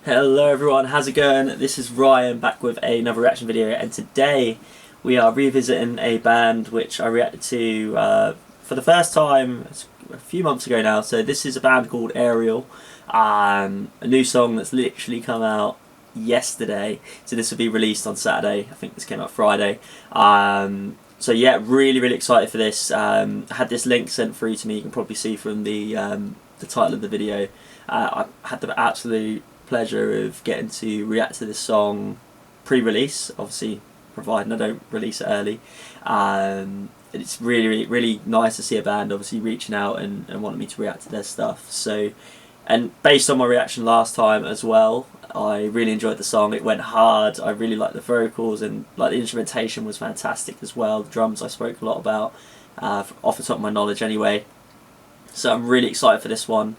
Hello everyone, how's it going? This is Ryan back with another reaction video, and today we are revisiting a band which I reacted to for the first time a few months ago now. So this is a band called Ariel, a new song that's literally come out yesterday. So this will be released on Saturday. I think this came out Friday. So yeah, really excited for this. I had this link sent through to me. You can probably see from the title of the video. I had the absolute pleasure of getting to react to this song pre-release, obviously providing I don't release it early. It's really nice to see a band obviously reaching out and wanting me to react to their stuff. So, and based on my reaction last time as well, I really enjoyed the song. It went hard. I really liked the vocals, and like the instrumentation was fantastic as well. The drums I spoke a lot about off the top of my knowledge anyway. So I'm really excited for this one.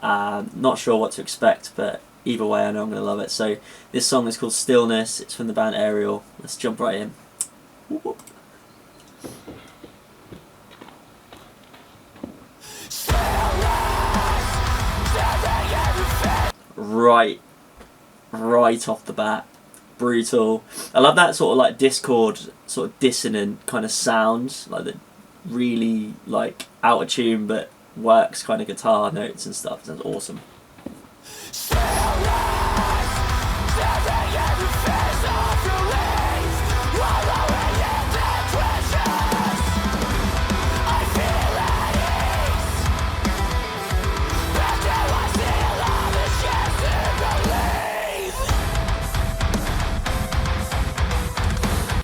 Not sure what to expect, but either way I know I'm going to love it. So this song is called Stillness. It's from the band Ariel. Let's jump right in. Whoop. Right off the bat, brutal. I love that sort of like Discord, sort of dissonant kind of sound, like the really like out of tune but works kind of guitar notes and stuff. Sounds awesome.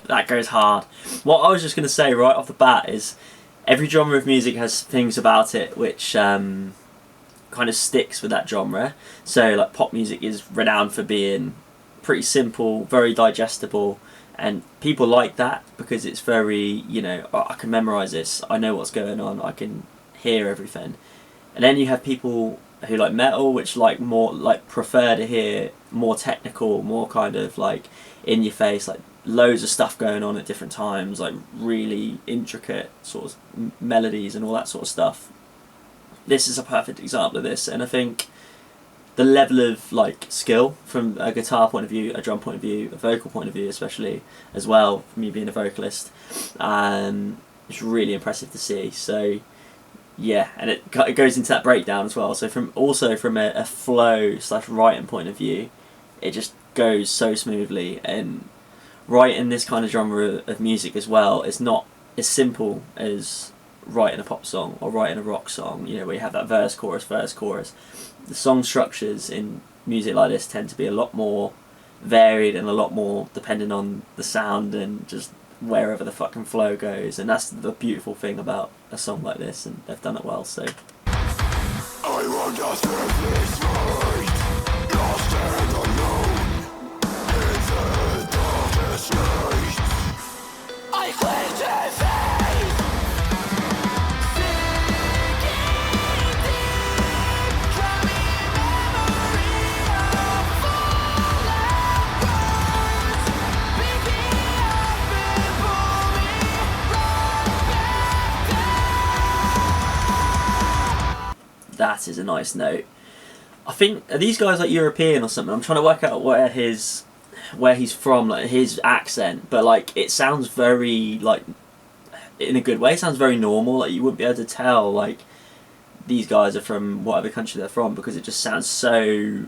That goes hard. What I was just going to say right off the bat is every genre of music has things about it which kind of sticks with that genre. So like pop music is renowned for being pretty simple, very digestible, and people like that because it's very, you know, oh, I can memorize this, I know what's going on, I can hear everything. And then you have people who like metal, which like more like prefer to hear more technical, more kind of like in your face, like loads of stuff going on at different times, like really intricate sort of melodies and all that sort of stuff. This is a perfect example of this, and I think the level of like skill from a guitar point of view, a drum point of view, a vocal point of view especially as well, for me being a vocalist, it's really impressive to see. So yeah, and it goes into that breakdown as well. So from a flow / writing point of view, it just goes so smoothly. And writing this kind of genre of music as well, it's not as simple as writing a pop song or writing a rock song, you know, where you have that verse, chorus. The song structures in music like this tend to be a lot more varied and a lot more dependent on the sound and just wherever the fucking flow goes. And that's the beautiful thing about a song like this, and they've done it well. So I want to serve this right, lost and alone in the darkest night. I cling to faith, sinking deep, carrying memory of fallen words, picking up and pull me right back down. That is a nice note. I think, are these guys like European or something? I'm trying to work out where he's from, like his accent, but like it sounds very, like, in a good way, it sounds very normal. Like you wouldn't be able to tell like these guys are from whatever country they're from, because it just sounds so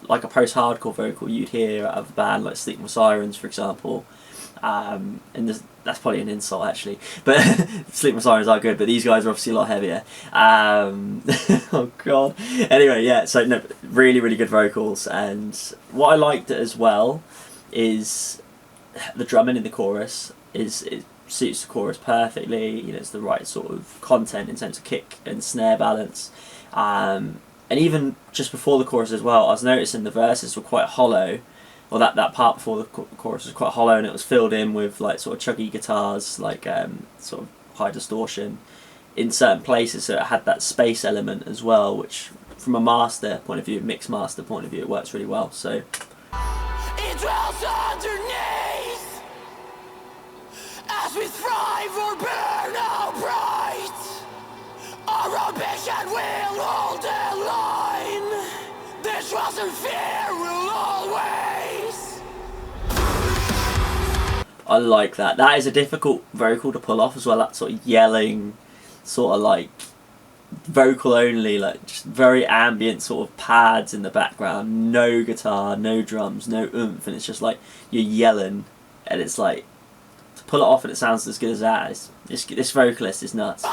like a post-hardcore vocal you'd hear out of a band like Stillness, for example. And that's probably an insult actually, but Stillness are good, but these guys are obviously a lot heavier. Oh god. Anyway, yeah, so no, really good vocals, and what I liked as well is the drumming in the chorus. It suits the chorus perfectly. You know, it's the right sort of content in terms of kick and snare balance. And even just before the chorus as well, I was noticing the verses were quite hollow. Well, that part before the chorus was quite hollow, and it was filled in with like sort of chuggy guitars, like sort of high distortion in certain places, so it had that space element as well, which from a master point of view, mix master point of view, it works really well. So it dwells underneath as we thrive or burn out bright. Our ambition will hold the line. This was I like that. That is a difficult vocal to pull off as well. That sort of yelling, sort of like vocal only, like just very ambient sort of pads in the background. No guitar, no drums, no oomph, and it's just like you're yelling, and it's like to pull it off and it sounds as good as that. This vocalist is nuts.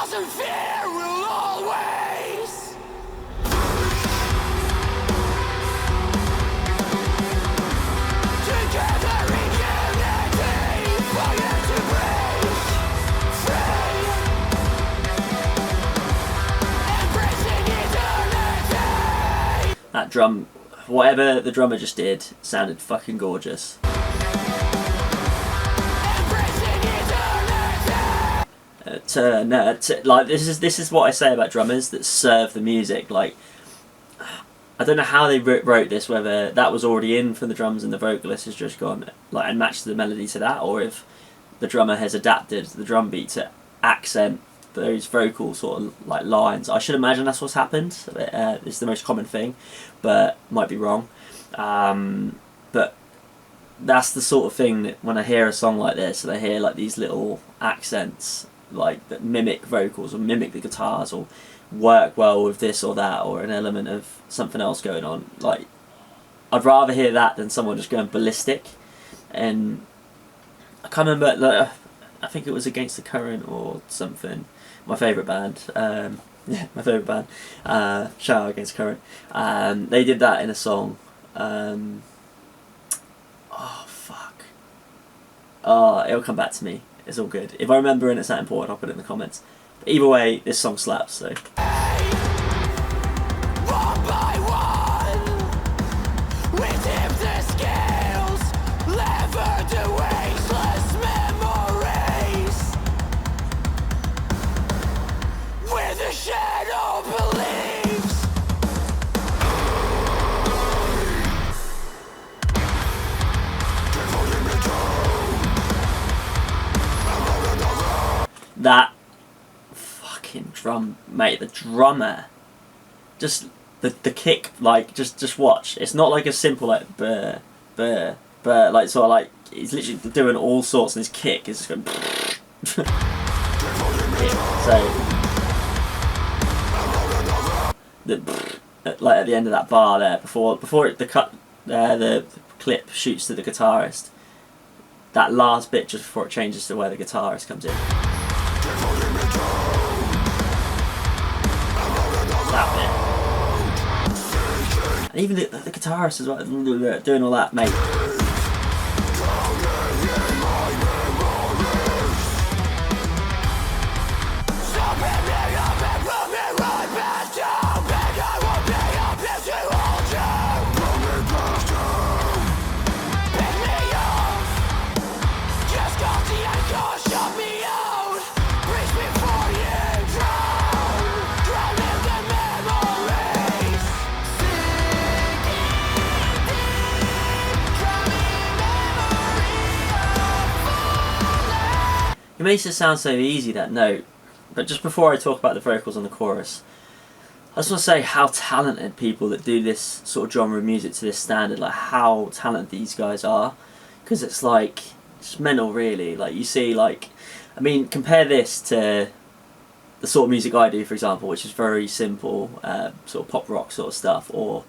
That drum, whatever the drummer just did, sounded fucking gorgeous. Like this is what I say about drummers that serve the music. Like, I don't know how they wrote this, whether that was already in for the drums and the vocalist has just gone like and matched the melody to that, or if the drummer has adapted the drum beat to accent those vocal sort of like lines. I should imagine that's what's happened. It's the most common thing, but might be wrong. But that's the sort of thing that when I hear a song like this and I hear like these little accents like that mimic vocals or mimic the guitars or work well with this or that or an element of something else going on, like I'd rather hear that than someone just going ballistic. And I can't remember, like, I think it was Against the Current or something. My favourite band, yeah, my favourite band. Shout out Against the Current. They did that in a song. Oh fuck. Oh, it'll come back to me. It's all good. If I remember and it's that important, I'll put it in the comments. But either way, this song slaps. So. That fucking drum, mate, the drummer, just the kick, like, just watch. It's not like a simple, like, burr, burr, burr, like, sort of like, he's literally doing all sorts, and his kick is just going, so, like, at the end of that bar there, before the clip shoots to the guitarist, that last bit just before it changes to where the guitarist comes in. That bit. And even the guitarist as well, doing all that, mate. It makes it sound so easy, that note, but just before I talk about the vocals on the chorus, I just want to say how talented people that do this sort of genre of music to this standard, like how talented these guys are, because it's like, it's mental really. Like you see, like, I mean, compare this to the sort of music I do, for example, which is very simple, sort of pop rock sort of stuff, or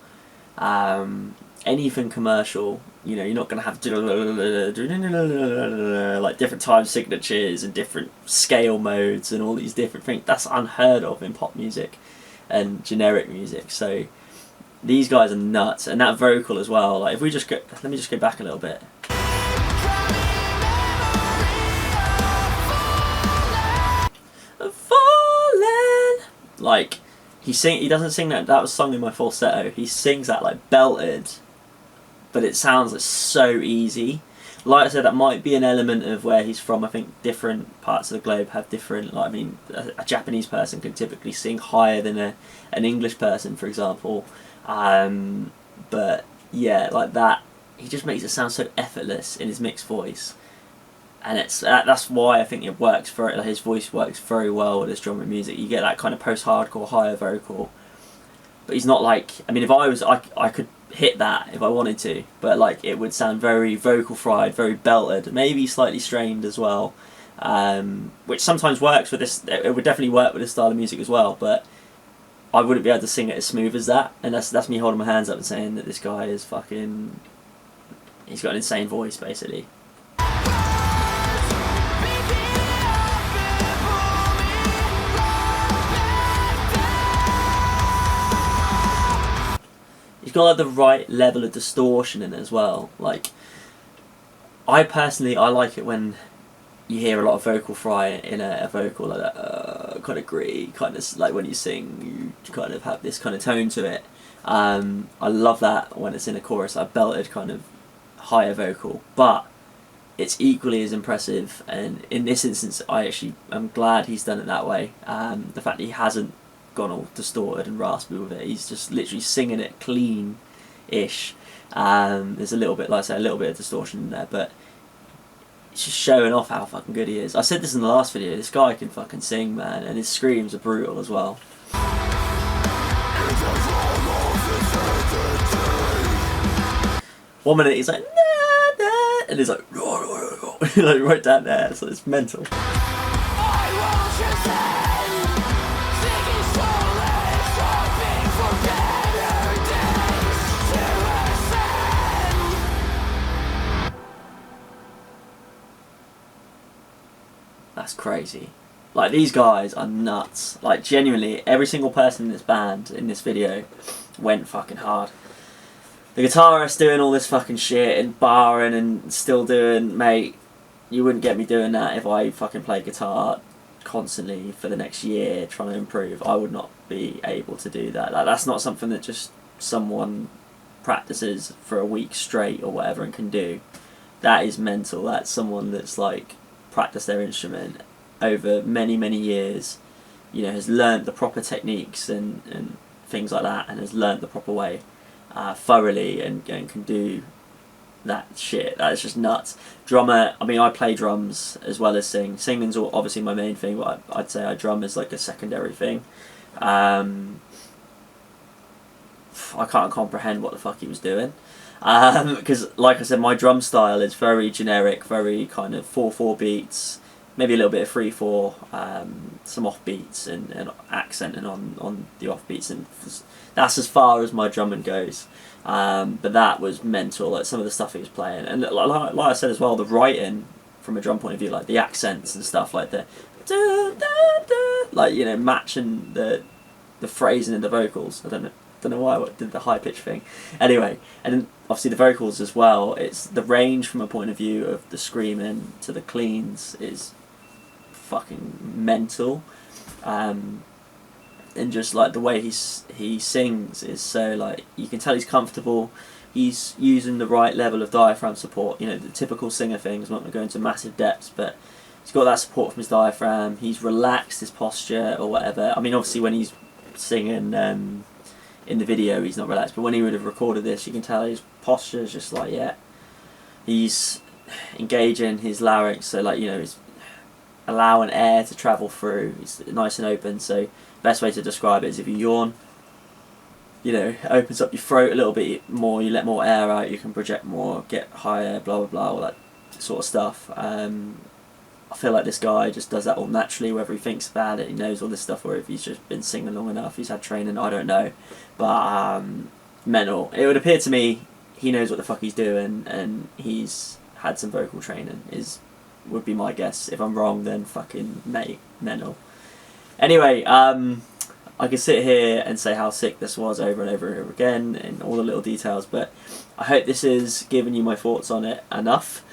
anything commercial. You know, you're not going to have like different time signatures and different scale modes and all these different things. That's unheard of in pop music and generic music. So these guys are nuts, and that vocal as well. Like if we just go, let me just go back a little bit. Falling. Like he doesn't sing that. That was sung in my falsetto. He sings that like belted. But it sounds like so easy. Like I said, that might be an element of where he's from. I think different parts of the globe have different, like, I mean, a Japanese person can typically sing higher than an English person, for example. But yeah, like that, he just makes it sound so effortless in his mixed voice. And that's why I think it works for it. Like, his voice works very well with his genre music. You get that kind of post-hardcore higher vocal. But he's not like, I mean, if I hit that if I wanted to, but like it would sound very vocal fried, very belted, maybe slightly strained as well, which sometimes works with this. It would definitely work with this style of music as well, but I wouldn't be able to sing it as smooth as that, and that's me holding my hands up and saying that this guy is fucking. He's got an insane voice, basically. He's got like the right level of distortion in it as well. Like, I personally, I like it when you hear a lot of vocal fry in a vocal like that, kind of gritty, kind of like when you sing, you kind of have this kind of tone to it. I love that when it's in a chorus, like belted kind of higher vocal, but it's equally as impressive. And in this instance, I actually am glad he's done it that way. The fact that he hasn't gone all distorted and raspy with it, he's just literally singing it clean-ish. There's a little bit, like I say, a little bit of distortion in there, but it's just showing off how fucking good he is. I said this in the last video, this guy can fucking sing, man, and his screams are brutal as well. One minute he's like, nah, nah, and he's like, like right down there, so it's mental. That's crazy. Like, these guys are nuts. Like, genuinely, every single person in this band, in this video, went fucking hard. The guitarist doing all this fucking shit and barring and still doing, mate, you wouldn't get me doing that if I fucking played guitar constantly for the next year trying to improve. I would not be able to do that. Like, that's not something that just someone practices for a week straight or whatever and can do. That is mental. That's someone that's like practiced their instrument over many years, you know, has learnt the proper techniques and things like that, and has learnt the proper way thoroughly and can do that shit. That is just nuts. Drummer, I mean, I play drums as well as sing. Singing's obviously my main thing, but I'd say I drum as like a secondary thing. I can't comprehend what the fuck he was doing. Because, like I said, my drum style is very generic, very kind of 4/4 beats, maybe a little bit of 3/4, some off beats and accenting on the off beats, and that's as far as my drumming goes. But that was mental, like some of the stuff he was playing, and like I said as well, the writing from a drum point of view, like the accents and stuff, like the da, da, da, like, you know, matching the phrasing in the vocals. I don't know why I did the high pitch thing. Anyway, and then obviously the vocals as well. It's the range from a point of view of the screaming to the cleans is fucking mental, and just like the way he sings is so, like, you can tell he's comfortable. He's using the right level of diaphragm support. You know, the typical singer thing. I'm not going to go into massive depths, but he's got that support from his diaphragm. He's relaxed his posture or whatever. I mean, obviously when he's singing in the video he's not relaxed, but when he would have recorded this, you can tell his posture is just like, yeah, he's engaging his larynx, so, like, you know, he's allowing air to travel through. It's nice and open. So best way to describe it is if you yawn, you know, it opens up your throat a little bit more, you let more air out, you can project more, get higher, blah blah blah, all that sort of stuff. I feel like this guy just does that all naturally, whether he thinks about it, he knows all this stuff, or if he's just been singing long enough, he's had training, I don't know. But mental. It would appear to me he knows what the fuck he's doing, and he's had some vocal training, would be my guess. If I'm wrong, then fucking mate, mental. Anyway, I could sit here and say how sick this was over and over and over again in all the little details, but I hope this has given you my thoughts on it enough.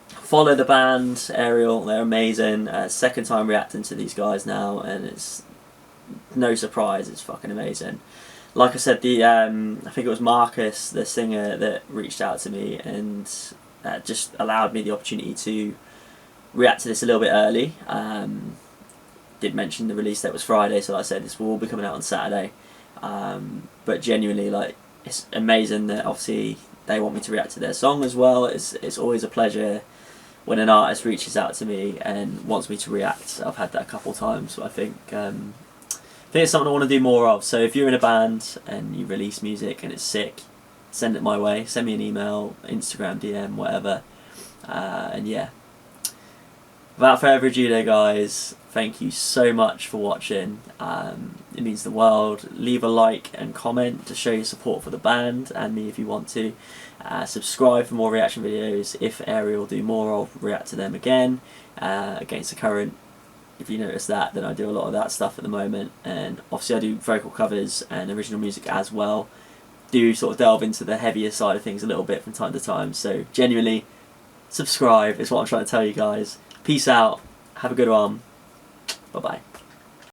Follow the band, Ariel, they're amazing. Second time reacting to these guys now, and it's no surprise, it's fucking amazing. Like I said, I think it was Marcus, the singer, that reached out to me and just allowed me the opportunity to react to this a little bit early. Did mention the release date was Friday, so like I said, this will all be coming out on Saturday. But genuinely, like, it's amazing that obviously they want me to react to their song as well. It's always a pleasure when an artist reaches out to me and wants me to react. I've had that a couple of times. So I think think it's something I want to do more of. So if you're in a band and you release music and it's sick, send it my way. Send me an email, Instagram DM, whatever. And yeah. Without further ado though, guys, thank you so much for watching. It means the world. Leave a like and comment to show your support for the band and me if you want to. Subscribe for more reaction videos. If Ariel will do more, I'll react to them again. Against the Current, if you notice that, then I do a lot of that stuff at the moment. And obviously I do vocal covers and original music as well. Do sort of delve into the heavier side of things a little bit from time to time. So genuinely, subscribe is what I'm trying to tell you guys. Peace out. Have a good one. Bye bye.